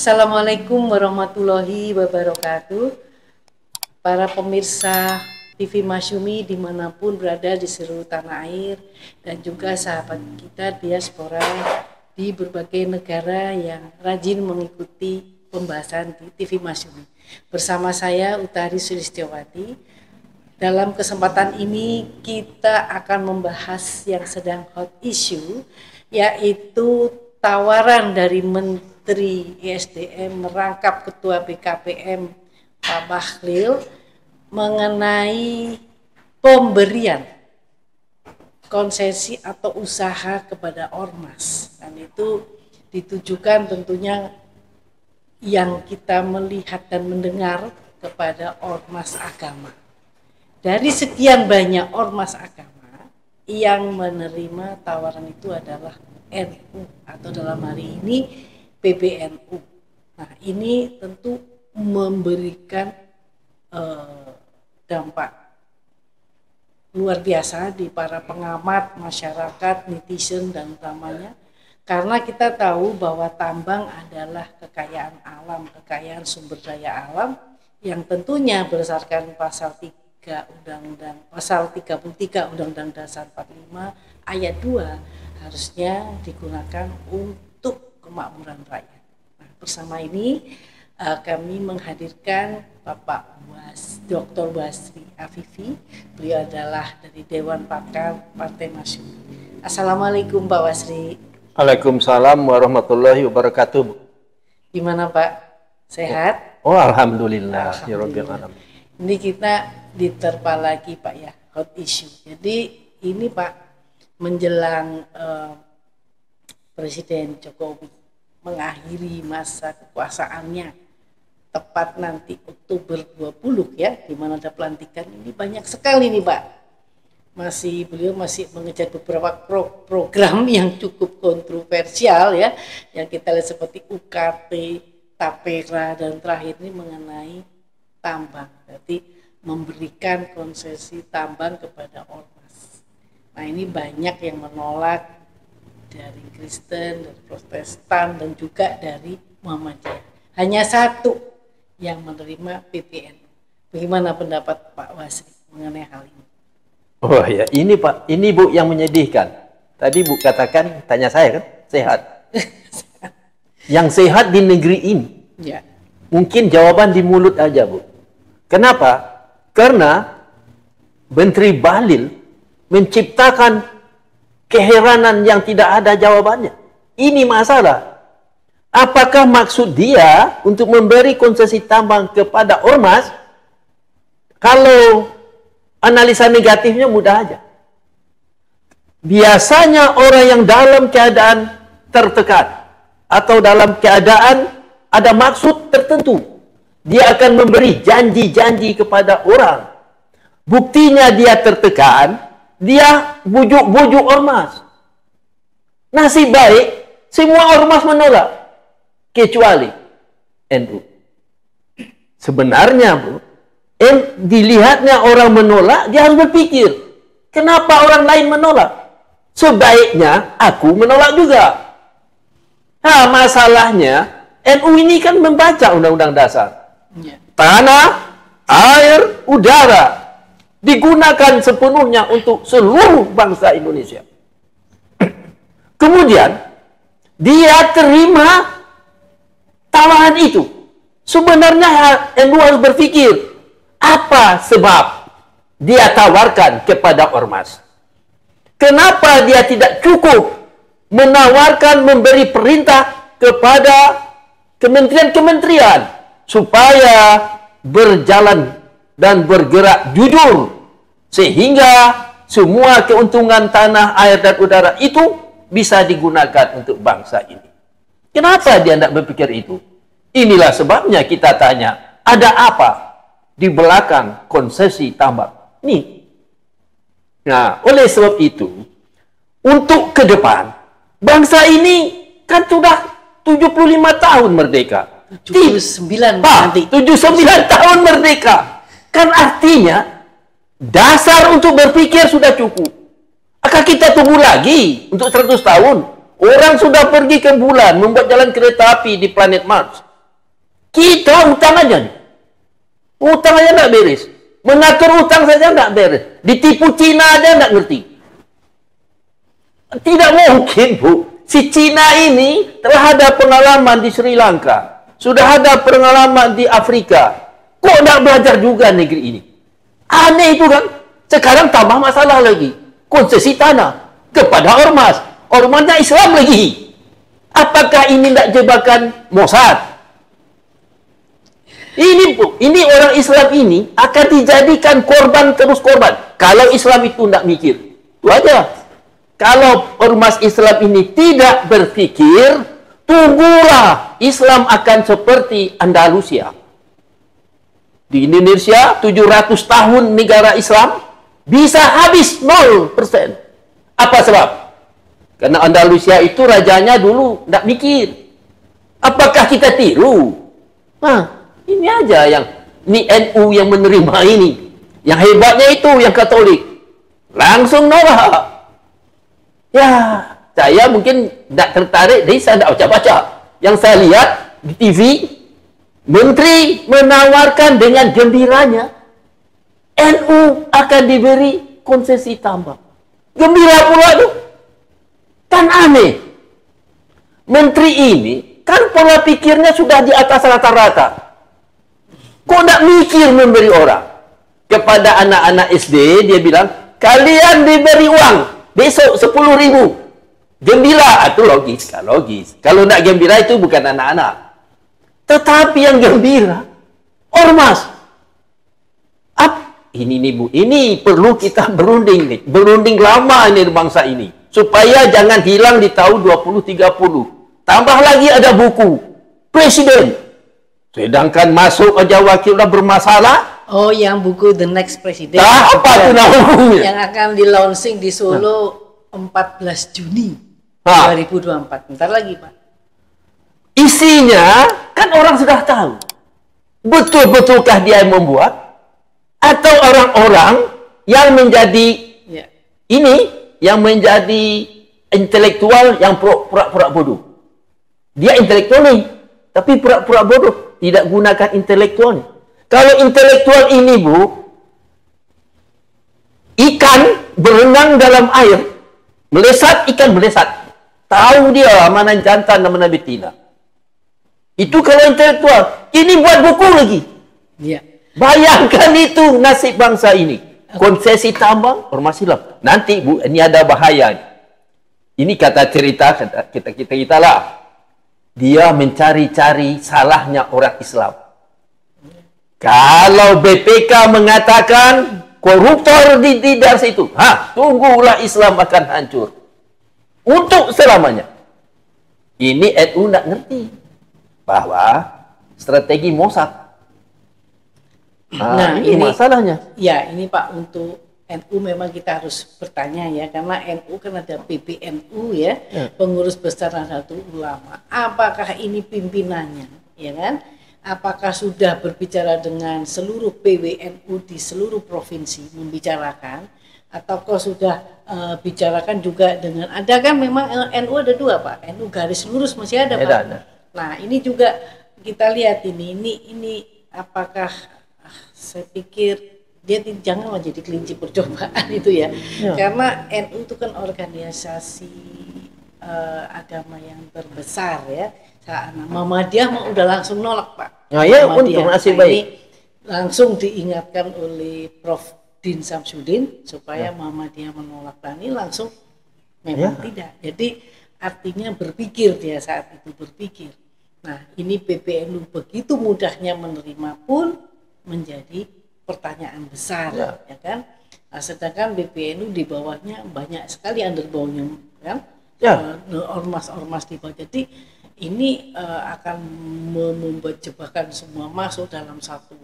Assalamualaikum warahmatullahi wabarakatuh. Para pemirsa TV Masyumi dimanapun berada di seluruh tanah air, dan juga sahabat kita diaspora di berbagai negara yang rajin mengikuti pembahasan di TV Masyumi. Bersama saya Utari Sulistiawati. Dalam kesempatan ini kita akan membahas yang sedang hot issue, yaitu tawaran dari Menteri ESDM merangkap Ketua BKPM Pak Bahlil mengenai pemberian konsesi atau usaha kepada ormas, dan itu ditujukan tentunya yang kita melihat dan mendengar kepada ormas agama. Dari sekian banyak ormas agama yang menerima tawaran itu adalah NU atau dalam hari ini PBNU. Nah, ini tentu memberikan dampak luar biasa di para pengamat, masyarakat, netizen dan utamanya, karena kita tahu bahwa tambang adalah kekayaan alam, kekayaan sumber daya alam yang tentunya berdasarkan pasal 33 Undang-Undang Dasar 45 ayat 2 harusnya digunakan untuk kemakmuran rakyat. Nah, bersama ini kami menghadirkan Bapak Dr. Basri Afifi. Beliau adalah dari Dewan Pakar Partai Masyumi. Assalamualaikum Pak Basri. Waalaikumsalam warahmatullahi wabarakatuh. Gimana Pak? Sehat? Oh, alhamdulillah. Ya Rabbil alamin. Ini kita diterpa lagi Pak ya, hot issue. Jadi ini Pak, menjelang Presiden Jokowi mengakhiri masa kekuasaannya tepat nanti Oktober 20 ya, di mana ada pelantikan, ini banyak sekali nih Pak. Beliau masih mengejar beberapa program yang cukup kontroversial ya, yang kita lihat seperti UKT, Tapera, dan terakhir ini mengenai tambang. Jadi memberikan konsesi tambang kepada ormas. Nah, ini banyak yang menolak, dari Kristen, dari Protestan, dan juga dari Muhammadiyah. Hanya satu yang menerima PBNU. Bagaimana pendapat Pak Basri mengenai hal ini? Oh ya, ini Pak, ini Bu yang menyedihkan. Tadi Bu katakan, tanya saya kan, sehat. Yang sehat di negeri ini. Ya. Mungkin jawaban di mulut aja Bu. Kenapa? Karena Menteri Bahlil menciptakan keheranan yang tidak ada jawabannya. Ini masalah. Apakah maksud dia untuk memberi konsesi tambang kepada ormas? Kalau analisa negatifnya mudah aja. Biasanya orang yang dalam keadaan tertekan atau dalam keadaan ada maksud tertentu, dia akan memberi janji-janji kepada orang. Buktinya dia tertekan, dia bujuk-bujuk ormas. Nasib baik, semua ormas menolak, kecuali NU. Sebenarnya, Bu, dilihatnya orang menolak, dia harus berpikir, kenapa orang lain menolak? Sebaiknya aku menolak juga. Nah, masalahnya, NU ini kan membaca Undang-Undang Dasar. Tanah, air, udara digunakan sepenuhnya untuk seluruh bangsa Indonesia. Kemudian dia terima tawaran itu. Sebenarnya NU harus berpikir, apa sebab dia tawarkan kepada ormas? Kenapa dia tidak cukup menawarkan, memberi perintah kepada kementerian-kementerian supaya berjalan dan bergerak jujur, sehingga semua keuntungan tanah, air, dan udara itu bisa digunakan untuk bangsa ini. Kenapa dia tidak berpikir itu? Inilah sebabnya kita tanya, ada apa di belakang konsesi tambang ini? Nah, oleh sebab itu, untuk ke depan, bangsa ini kan sudah 75 tahun merdeka. 79 nanti. 79 tahun merdeka. Kan artinya dasar untuk berpikir sudah cukup. Akan kita tunggu lagi untuk 100 tahun? Orang sudah pergi ke bulan, membuat jalan kereta api di planet Mars. Kita utang aja nih. Utang aja nggak beres. Mengatur utang saja nggak beres. Ditipu Cina aja nggak ngerti. Tidak mungkin, Bu. Si Cina ini telah ada pengalaman di Sri Lanka. Sudah ada pengalaman di Afrika. Kok nggak belajar juga negeri ini? Aneh itu kan. Sekarang tambah masalah lagi. Konsesi tanah kepada ormas. Ormasnya Islam lagi. Apakah ini tidak jebakan Mossad? Ini orang Islam ini akan dijadikan korban terus korban. Kalau Islam itu tidak mikir. Itu aja. Kalau ormas Islam ini tidak berpikir, tunggulah Islam akan seperti Andalusia. Di Indonesia 700 tahun negara Islam bisa habis 0%. Apa sebab? Karena Andalusia itu rajanya dulu tidak mikir. Apakah kita tiru? Nah, ini aja yang ini NU yang menerima ini. Yang hebatnya itu yang Katolik. Langsung nolak. Ya, saya mungkin tidak tertarik, jadi saya tidak baca-baca. Yang saya lihat di TV, menteri menawarkan dengan gembiranya, NU akan diberi konsesi tambang. Gembira pula tuh. Kan aneh. Menteri ini, kan pola pikirnya sudah di atas rata-rata. Kok tidak mikir memberi orang? Kepada anak-anak SD, dia bilang, kalian diberi uang. Besok 10.000. Gembira, itu logis, kan logis. Kalau nak gembira itu bukan anak-anak. Tetapi yang gembira, ormas. Ini nih Bu, ini perlu kita berunding nih. Berunding lama ini bangsa ini. Supaya jangan hilang di tahun 2030. Tambah lagi ada buku. Presiden. Sedangkan masuk aja wakil udah bermasalah. Oh, yang buku The Next President. Nah, apa itu namanya? Yang akan di-launching di Solo 14 Juni 2024. Bentar lagi, Pak. Isinya, kan orang sudah tahu. Betul-betulkah dia yang membuat? Atau orang-orang yang menjadi yang menjadi intelektual yang pura-pura bodoh. Dia intelektual nih, tapi pura-pura bodoh. Tidak gunakan intelektualnya. Kalau intelektual ini, Bu, ikan berenang dalam air, melesat, ikan melesat. Tahu dia mana jantan dan mana betina. Itu kalau intelektual. Ini buat buku lagi. Ya. Bayangkan itu nasib bangsa ini. Konsesi tambang, ormas Islam. Nanti, Bu, ini ada bahaya. Ini kata cerita kita lah. Dia mencari-cari salahnya orang Islam. Kalau BPK mengatakan koruptor di daerah situ, tunggulah Islam akan hancur. Untuk selamanya. Ini NU tidak ngerti bahwa strategi Mossad. Nah, ini masalahnya. Ya, ini Pak, untuk NU memang kita harus bertanya ya, karena NU kan ada PBNU ya, Pengurus Besar Nahdlatul Ulama. Apakah ini pimpinannya, ya kan? Apakah sudah berbicara dengan seluruh PWNU di seluruh provinsi membicarakan, ataukah sudah bicarakan juga dengan, ada kan memang NU ada dua Pak, NU garis lurus masih ada Pak. Ada. Nah ini juga kita lihat ini apakah saya pikir dia janganlah jadi kelinci percobaan itu ya. Karena NU itu kan organisasi agama yang terbesar ya. Muhammadiyah udah langsung nolak Pak. Nah, ya untuk nasib baik. Langsung diingatkan oleh Prof. Din Samsudin supaya Muhammadiyah menolak, ini langsung memang tidak. Jadi artinya berpikir, dia saat itu berpikir. Nah ini PBNU begitu mudahnya menerima pun menjadi pertanyaan besar, ya kan? Nah, sedangkan PBNU di bawahnya banyak sekali underbownya, kan? Ormas-ormas di bawah. Jadi ini akan membuat jebakan semua masuk dalam satu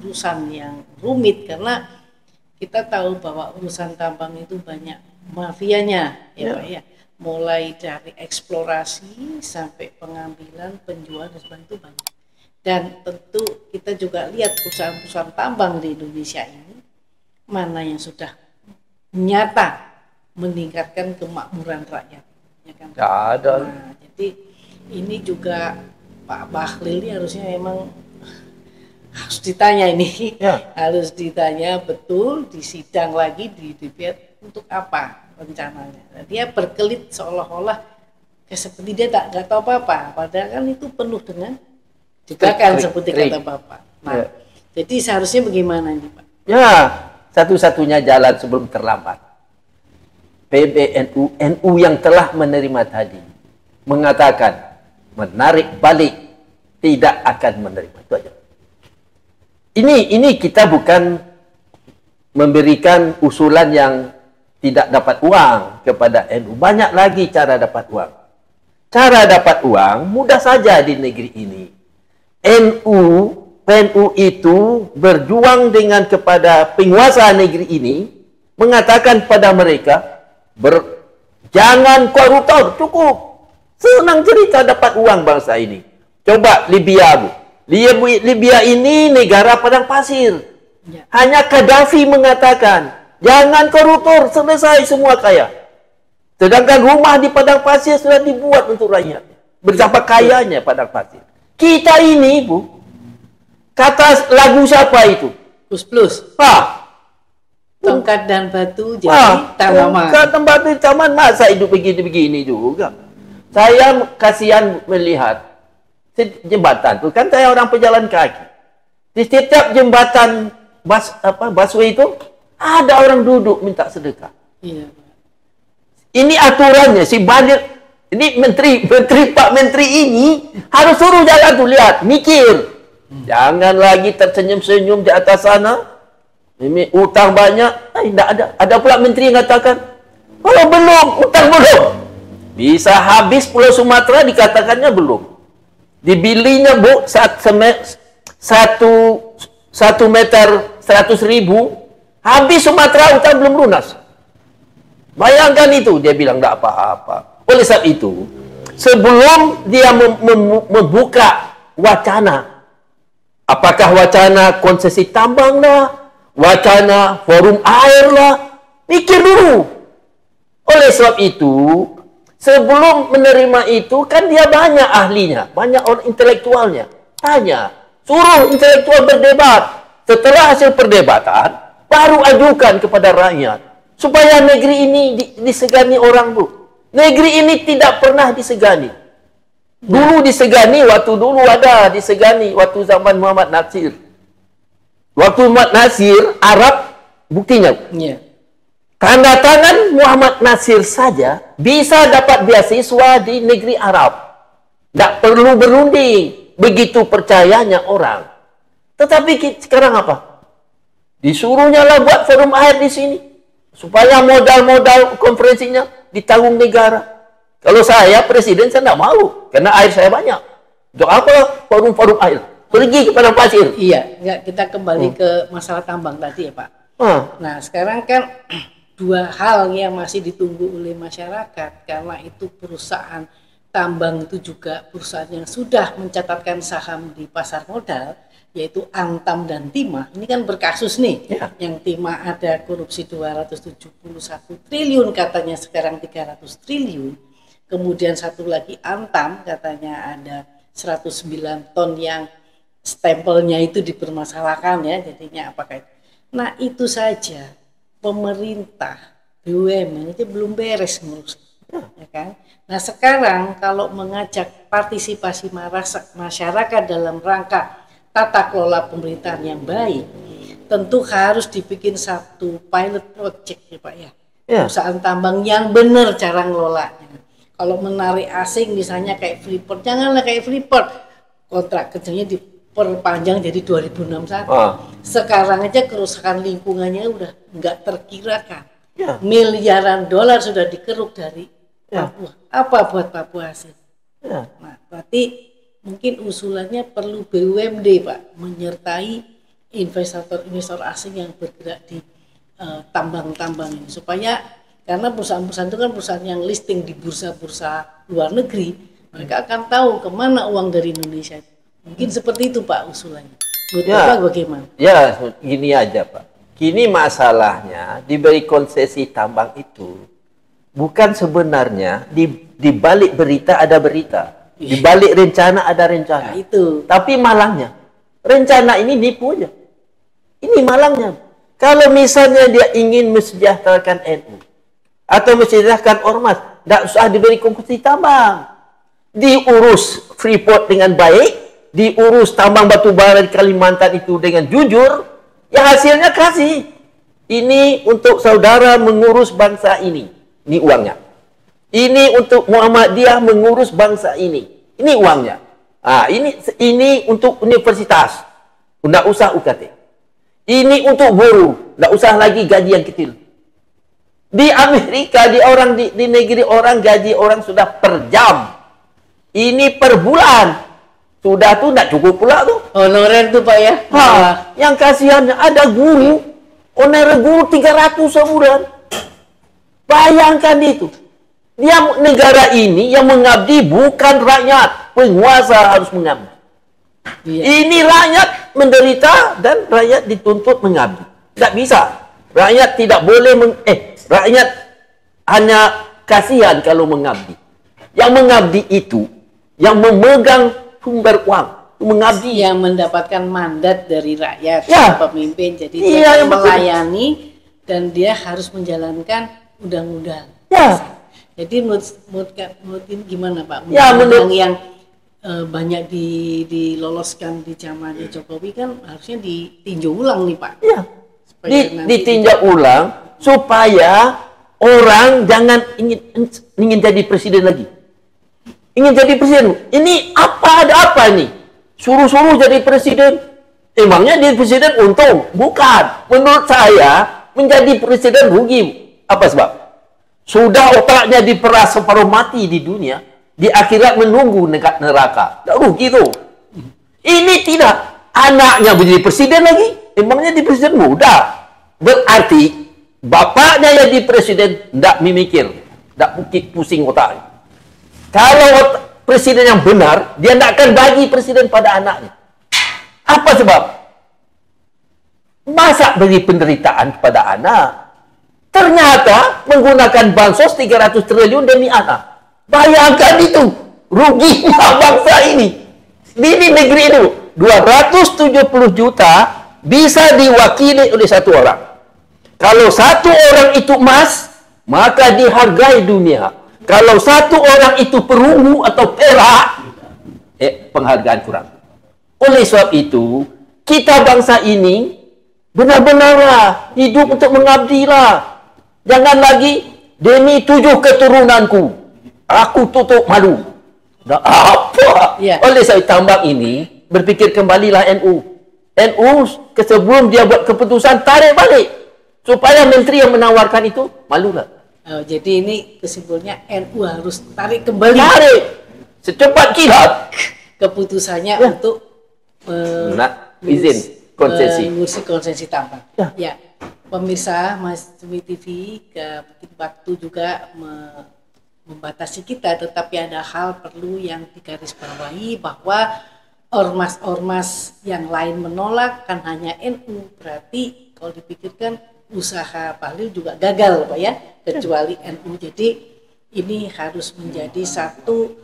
urusan yang rumit, karena kita tahu bahwa urusan tambang itu banyak mafianya, ya Pak ya. Mulai dari eksplorasi sampai pengambilan, penjualan dan sebagainya itu banyak. Dan tentu kita juga lihat perusahaan-perusahaan tambang di Indonesia ini mana yang sudah nyata meningkatkan kemakmuran rakyat, ya kan? Ada. Nah, jadi ini juga Pak Bahlil ini harusnya memang harus ditanya ini, harus ditanya betul di sidang lagi di DPR untuk apa rencananya. Nah, dia berkelit seolah-olah seperti dia nggak tahu apa-apa, padahal kan itu penuh dengan jebakan seperti kata Bapak. Nah, jadi seharusnya bagaimana nih Pak? Ya, satu-satunya jalan sebelum terlambat. PBNU, NU yang telah menerima tadi mengatakan menarik balik, tidak akan menerima. Itu aja. Ini kita bukan memberikan usulan yang tidak dapat uang kepada NU. Banyak lagi cara dapat uang. Cara dapat uang mudah saja di negeri ini. PNU itu berjuang dengan kepada penguasa negeri ini, mengatakan pada mereka, jangan koruptor, cukup. Senang cerita dapat uang bangsa ini. Coba Libya, Bu. Libya ini negara padang pasir. Hanya Gaddafi mengatakan, jangan koruptor, selesai semua kaya. Sedangkan rumah di padang pasir sudah dibuat untuk rakyat. Betapa kayanya padang pasir. Kita ini, Bu, kata lagu siapa itu? Plus. Tongkat dan batu jadi tanaman. Tongkat dan batu taman, masa hidup begini-begini juga. Saya kasihan melihat jembatan itu, kan saya orang pejalan kaki. Di setiap jembatan busway itu ada orang duduk minta sedekah. Iya. Ini aturannya, si Badir, ini Pak Menteri ini harus suruh jalan tuh, lihat, mikir. Jangan lagi tersenyum-senyum di atas sana. Ini utang banyak, tidak ada. Ada pula menteri yang katakan, kalau belum, utang belum. Bisa habis Pulau Sumatera dikatakannya belum. Dibilinya, Bu, 1 meter 100.000, habis Sumatera utang belum lunas. Bayangkan itu, dia bilang tidak apa-apa. Oleh sebab itu, sebelum dia membuka wacana, apakah wacana konsesi tambang lah, wacana forum air lah, pikir dulu. Oleh sebab itu, sebelum menerima itu, kan dia banyak ahlinya, banyak orang intelektualnya. Tanya, suruh intelektual berdebat. Setelah hasil perdebatan, baru ajukan kepada rakyat. Supaya negeri ini disegani orang, Bu. Negeri ini tidak pernah disegani. Dulu disegani, waktu dulu ada disegani, waktu zaman Muhammad Nasir. Waktu Muhammad Nasir, Arab, buktinya. Tanda tangan Muhammad Nasir saja bisa dapat beasiswa di negeri Arab. Tidak perlu berunding. Begitu percayanya orang. Tetapi sekarang apa? Disuruhnya lah buat forum air di sini. Supaya modal-modal konferensinya ditanggung negara. Kalau saya presiden, saya tidak mau. Karena air saya banyak. Untuk apa forum-forum air? Pergi kepada pasir. Iya, kita kembali ke masalah tambang tadi ya Pak. Nah sekarang kan dua hal yang masih ditunggu oleh masyarakat. Karena itu perusahaan tambang itu juga perusahaan yang sudah mencatatkan saham di pasar modal, yaitu Antam dan Timah. Ini kan berkasus nih, yang Timah ada korupsi 271 triliun, katanya sekarang 300 triliun. Kemudian satu lagi Antam, katanya ada 109 ton yang stempelnya itu dipermasalahkan ya, jadinya apakah itu. Nah itu saja pemerintah BUMN itu belum beres ngurus, ya kan? Nah sekarang kalau mengajak partisipasi masyarakat dalam rangka tata kelola pemerintahan yang baik, tentu harus dibikin satu pilot project ya Pak ya. Perusahaan tambang yang benar cara ngelolanya. Kalau menarik asing misalnya kayak Freeport, janganlah kayak Freeport, kontrak kerjanya diperpanjang jadi 2061. Sekarang aja kerusakan lingkungannya udah nggak terkirakan. Miliaran dolar sudah dikeruk dari Papua. Apa buat Papua sih? Nah, berarti mungkin usulannya perlu BUMD Pak, menyertai investor asing yang bergerak di tambang-tambang ini, supaya karena perusahaan-perusahaan itu kan perusahaan yang listing di bursa-bursa luar negeri, mereka akan tahu kemana uang dari Indonesia. Mungkin seperti itu Pak usulannya. Menurut Bapak bagaimana? Ya gini aja Pak, kini masalahnya diberi konsesi tambang itu bukan sebenarnya di balik berita ada berita. Di balik rencana ada rencana. Nah, itu. Tapi malangnya, rencana ini nipu aja. Ini malangnya. Kalau misalnya dia ingin mensejahterakan NU atau mensejahterakan ormas, tidak usah diberi konsesi tambang. Diurus Freeport dengan baik, diurus tambang batu bara di Kalimantan itu dengan jujur, ya hasilnya kasih. Ini untuk saudara mengurus bangsa ini. Ini uangnya. Ini untuk Muhammadiyah mengurus bangsa ini. Ini uangnya. Ini untuk universitas. Tidak usah UKT. Ini untuk guru. Tidak usah lagi gaji yang kecil. Di Amerika, di negeri orang, gaji orang sudah per jam. Ini per bulan. Sudah tuh tidak cukup pula tuh. Honorer tuh Pak ya. Yang kasihannya ada guru. Honorer guru 300 sebulan. Bayangkan itu. Dia negara ini yang mengabdi bukan rakyat. Penguasa harus mengabdi. Iya. Ini rakyat menderita dan rakyat dituntut mengabdi. Tidak bisa. Rakyat tidak boleh rakyat hanya kasihan kalau mengabdi. Yang mengabdi itu yang memegang sumber uang, mengabdi, yang mendapatkan mandat dari rakyat, ya, pemimpin. Jadi dia melayani dan dia harus menjalankan undang-undang. Ya. Jadi menurut ini gimana Pak? Ya, menurut yang banyak diloloskan di zamannya Jokowi kan harusnya ditinjau ulang nih Pak. Ya. Ditinjau ulang supaya orang jangan ingin jadi presiden lagi. Ingin jadi presiden. Ini ada apa nih? Suruh-suruh jadi presiden. Emangnya jadi presiden untung? Bukan. Menurut saya menjadi presiden rugi. Apa sebab? Sudah otaknya diperas separuh mati di dunia, di akhirat menunggu neraka. Tak rugi tuh. Ini tidak. Anaknya menjadi presiden lagi. Emangnya di presiden muda. Berarti bapaknya jadi presiden tidak memikir, tidak pusing otaknya. Kalau presiden yang benar, dia tidak akan bagi presiden pada anaknya. Apa sebab? Masa beri penderitaan kepada anak? Ternyata menggunakan bansos 300 triliun demi anak. Bayangkan itu. Ruginya bangsa ini. Di negeri itu 270 juta bisa diwakili oleh satu orang. Kalau satu orang itu emas, maka dihargai dunia. Kalau satu orang itu perunggu atau perak, penghargaan kurang. Oleh sebab itu, kita bangsa ini benar-benarlah hidup untuk mengabdilah. Jangan lagi demi 7 keturunanku, aku tutup malu. Nah, apa? Ya. Oleh sebab tambang ini, berpikir kembalilah NU. NU sebelum dia buat keputusan, tarik balik. Supaya menteri yang menawarkan itu, malulah. Oh, jadi ini kesimpulannya NU harus tarik kembali. Tarik secepat kilat keputusannya ya, untuk izin konsesi tambang. Ya, pemirsa Mas Cumi TV waktu juga membatasi kita, tetapi ada hal perlu yang digarisbawahi bahwa ormas-ormas yang lain menolak kan hanya NU, berarti kalau dipikirkan usaha Bahlil juga gagal Pak ya, kecuali NU. Jadi ini harus menjadi satu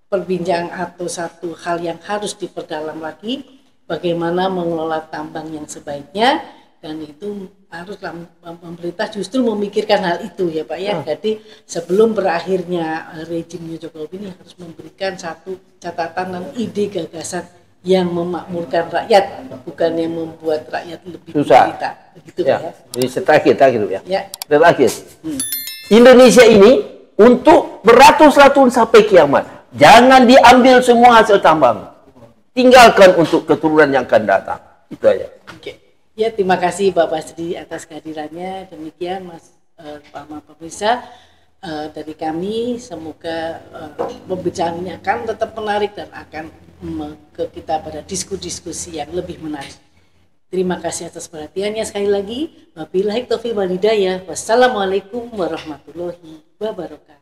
perbincangan atau satu hal yang harus diperdalam lagi, bagaimana mengelola tambang yang sebaiknya, dan itu harus pemerintah justru memikirkan hal itu ya Pak ya. Jadi sebelum berakhirnya rejimnya Jokowi ini harus memberikan satu catatan dan ide gagasan yang memakmurkan rakyat, bukan yang membuat rakyat lebih menderita. Begitu ya. Jadi terakhir ya. Ya. Terakhir. Indonesia ini untuk beratus-ratus sampai kiamat. Jangan diambil semua hasil tambang. Tinggalkan untuk keturunan yang akan datang. Itu aja. Oke. Ya, terima kasih Bapak Basri atas kehadirannya. Demikian Mas pemirsa dari kami, semoga pembicaraan ini akan tetap menarik dan akan kita pada diskusi yang lebih menarik. Terima kasih atas perhatiannya sekali lagi. Wabillahi taufiq wal hidayah. Wassalamualaikum warahmatullahi wabarakatuh.